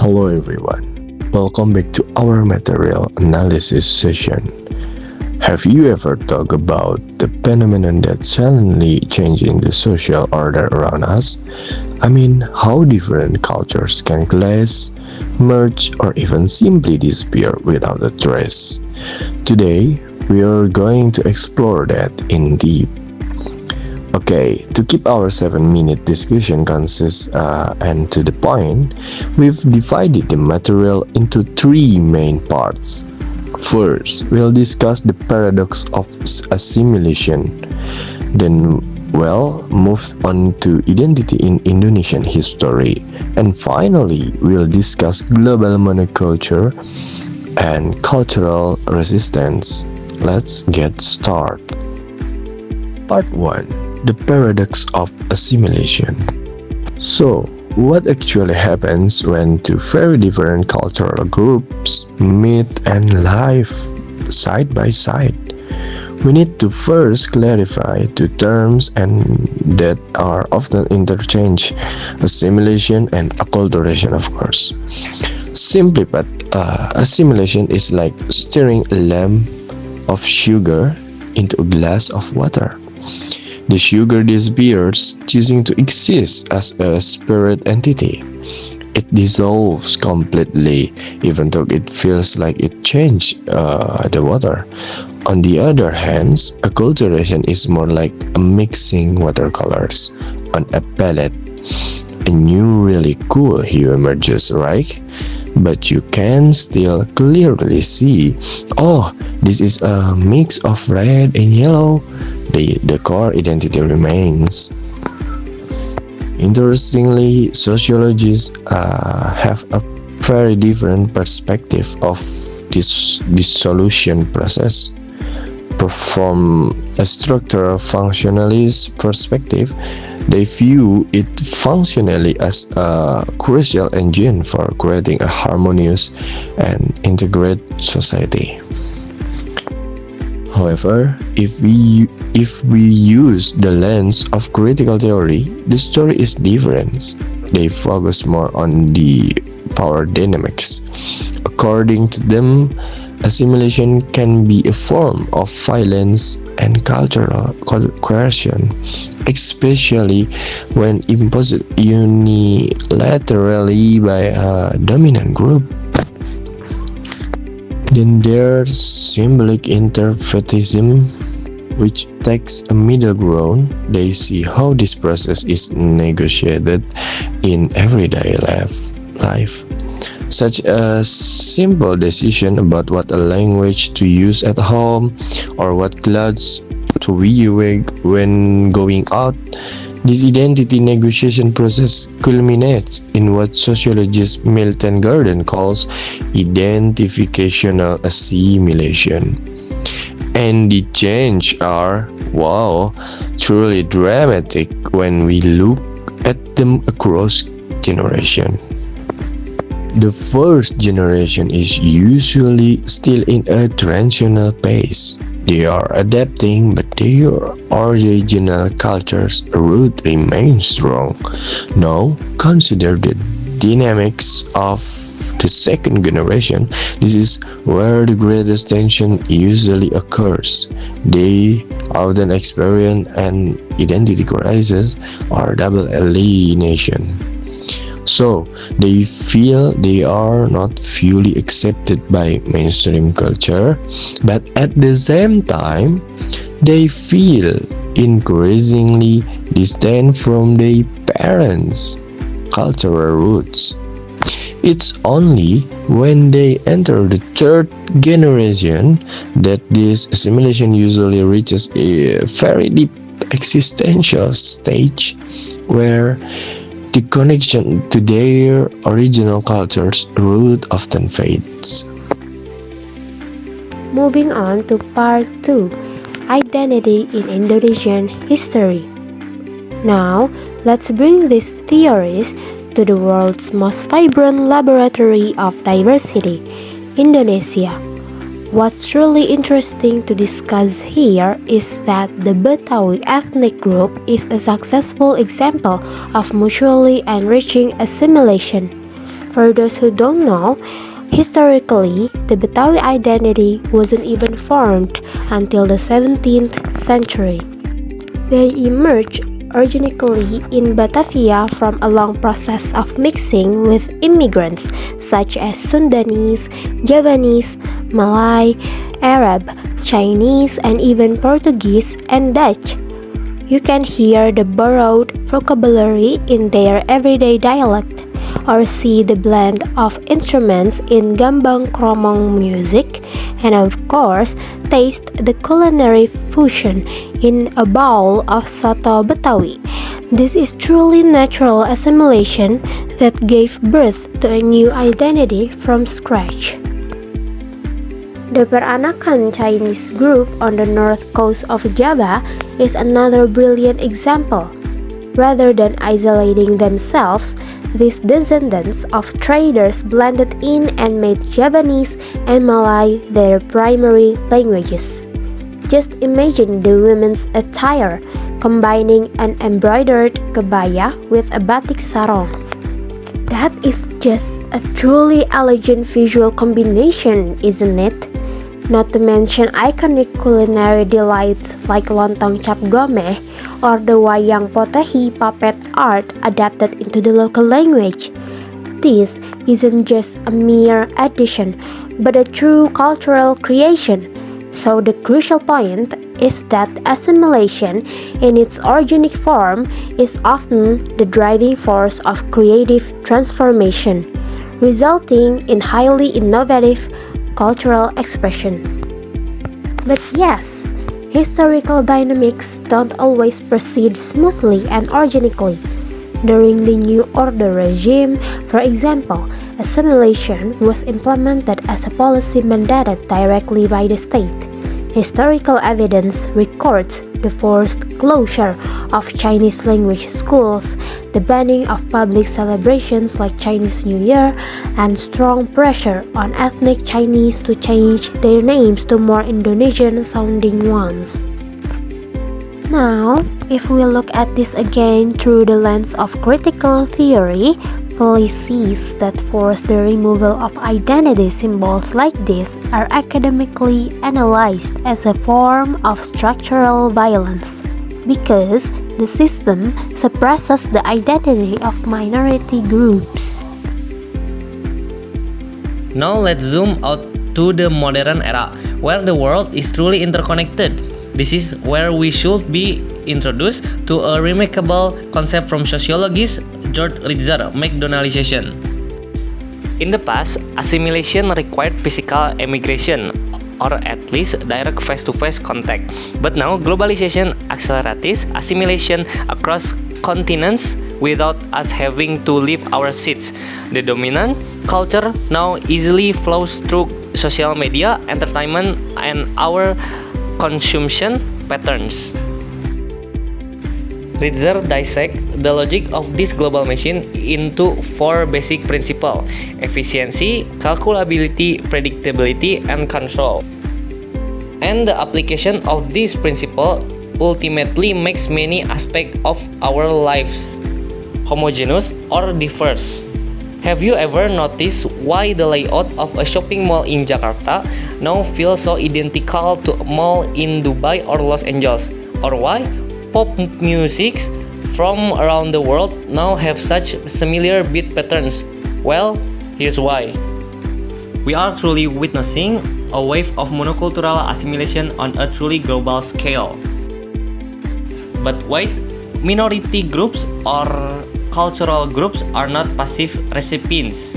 Hello everyone, welcome back to our material analysis session. Have you ever thought about the phenomenon that's suddenly changing the social order around us? I mean, how different cultures can clash, merge, or even simply disappear without a trace. Today, we are going to explore that in deep. Okay, to keep our 7-minute discussion concise and to the point, we've divided the material into three main parts. First, we'll discuss the paradox of assimilation. Then, move on to identity in Indonesian history. And finally, we'll discuss global monoculture and cultural resistance. Let's get started. Part 1. The paradox of assimilation. So, what actually happens when two very different cultural groups meet and live side by side? We need to first clarify two terms and that are often interchanged: assimilation and acculturation, of course. Simply put, assimilation is like stirring a lump of sugar into a glass of water. The sugar disappears, ceasing to exist as a spirit entity. It dissolves completely, even though it feels like it changed the water. On the other hand, acculturation is more like mixing watercolors on a palette. A new really cool hue emerges, right? But you can still clearly see, oh, this is a mix of red and yellow. The core identity remains. Interestingly, sociologists have a very different perspective of this dissolution process. From a structural functionalist perspective, they view it functionally as a crucial engine for creating a harmonious and integrated society. However, if we use the lens of critical theory, the story is different. They focus more on the power dynamics. According to them, assimilation can be a form of violence and cultural coercion, especially when imposed unilaterally by a dominant group. Then there's symbolic interpretism, which takes a middle ground. They see how this process is negotiated in everyday life. Such a simple decision about what a language to use at home or what clothes to wear when going out. This identity negotiation process culminates in what sociologist Milton Garden calls identificational assimilation. And the changes are, truly dramatic when we look at them across generation. The first generation is usually still in a transitional phase. They are adapting, but their original culture's root remains strong. Now, consider the dynamics of the second generation. This is where the greatest tension usually occurs. They often experience an identity crisis or double alienation. So, they feel they are not fully accepted by mainstream culture, but at the same time, they feel increasingly distant from their parents' cultural roots. It's only when they enter the third generation that this assimilation usually reaches a very deep existential stage where the connection to their original culture's root often fades. Moving on to part 2, Identity in Indonesian History. Now, let's bring these theories to the world's most vibrant laboratory of diversity, Indonesia. What's truly interesting to discuss here is that the Betawi ethnic group is a successful example of mutually enriching assimilation. For those who don't know, historically, the Betawi identity wasn't even formed until the 17th century. They emerged organically in Batavia from a long process of mixing with immigrants such as Sundanese, Javanese, Malay, Arab, Chinese, and even Portuguese and Dutch. You can hear the borrowed vocabulary in their everyday dialect, or see the blend of instruments in gambang kromong music, and of course, taste the culinary fusion in a bowl of soto Betawi. This is truly natural assimilation that gave birth to a new identity from scratch. The Peranakan Chinese group on the north coast of Java is another brilliant example. Rather than isolating themselves, these descendants of traders blended in and made Javanese and Malay their primary languages. Just imagine the women's attire, combining an embroidered kebaya with a batik sarong. That is just a truly elegant visual combination, isn't it? Not to mention iconic culinary delights like lontong cap gomeh or the wayang potehi puppet art adapted into the local language. This isn't just a mere addition, but a true cultural creation. So the crucial point is that assimilation in its organic form is often the driving force of creative transformation, resulting in highly innovative cultural expressions. But yes, historical dynamics don't always proceed smoothly and organically. During the New Order regime, for example, assimilation was implemented as a policy mandated directly by the state. Historical evidence records the forced closure of Chinese language schools, the banning of public celebrations like Chinese New Year, and strong pressure on ethnic Chinese to change their names to more Indonesian-sounding ones. Now, if we look at this again through the lens of critical theory, policies that force the removal of identity symbols like this are academically analyzed as a form of structural violence, because the system suppresses the identity of minority groups. Now let's zoom out to the modern era, where the world is truly interconnected. This is where we should be introduced to a remarkable concept from sociologist George Ritzer, McDonaldization. In the past, assimilation required physical emigration, or at least direct face-to-face contact. But now, globalization accelerates assimilation across continents without us having to leave our seats. The dominant culture now easily flows through social media, entertainment, and our consumption patterns. Ritzer dissects the logic of this global machine into four basic principles: efficiency, calculability, predictability, and control. And the application of this principle ultimately makes many aspects of our lives homogeneous or diverse. Have you ever noticed why the layout of a shopping mall in Jakarta now feels so identical to a mall in Dubai or Los Angeles? Or why pop music from around the world now have such similar beat patterns? Well, here's why. We are truly witnessing a wave of monocultural assimilation on a truly global scale. But wait, minority groups or cultural groups are not passive recipients.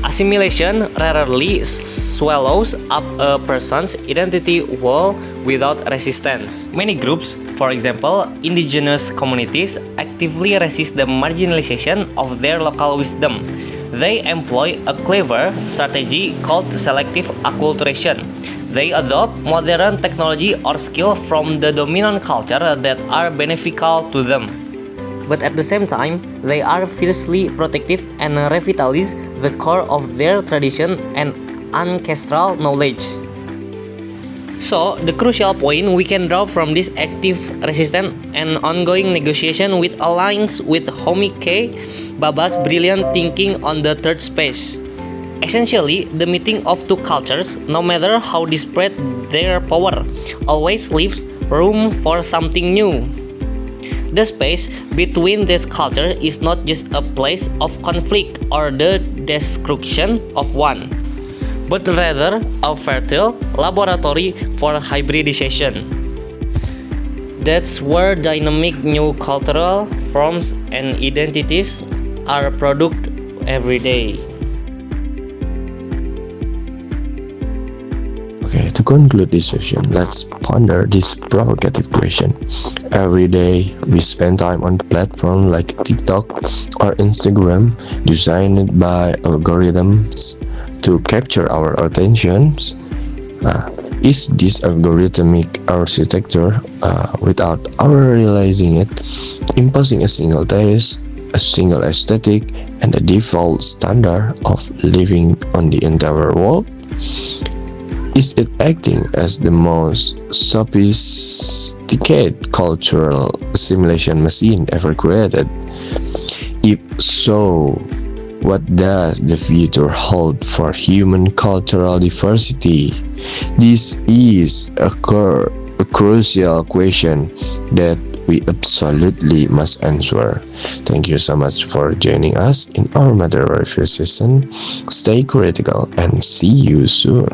Assimilation rarely swallows up a person's identity whole without resistance. Many groups, for example, indigenous communities, actively resist the marginalization of their local wisdom. They employ a clever strategy called selective acculturation. They adopt modern technology or skill from the dominant culture that are beneficial to them. But at the same time, they are fiercely protective and revitalize the core of their tradition and ancestral knowledge. So, the crucial point we can draw from this active, resistant, and ongoing negotiation with aligns with Homi K. Bhabha's brilliant thinking on the third space. Essentially, the meeting of two cultures, no matter how disparate their power, always leaves room for something new. The space between these cultures is not just a place of conflict or the destruction of one, but rather a fertile laboratory for hybridization. That's where dynamic new cultural forms and identities are produced every day. Okay, to conclude this session, let's ponder this provocative question. Every day, we spend time on platforms like TikTok or Instagram, designed by algorithms to capture our attentions. Is this algorithmic architecture, without our realizing it, imposing a single taste, a single aesthetic, and a default standard of living on the entire world? Is it acting as the most sophisticated cultural simulation machine ever created? If so, what does the future hold for human cultural diversity? This is a crucial question that we absolutely must answer. Thank you so much for joining us in our matter review session. Stay critical and see you soon.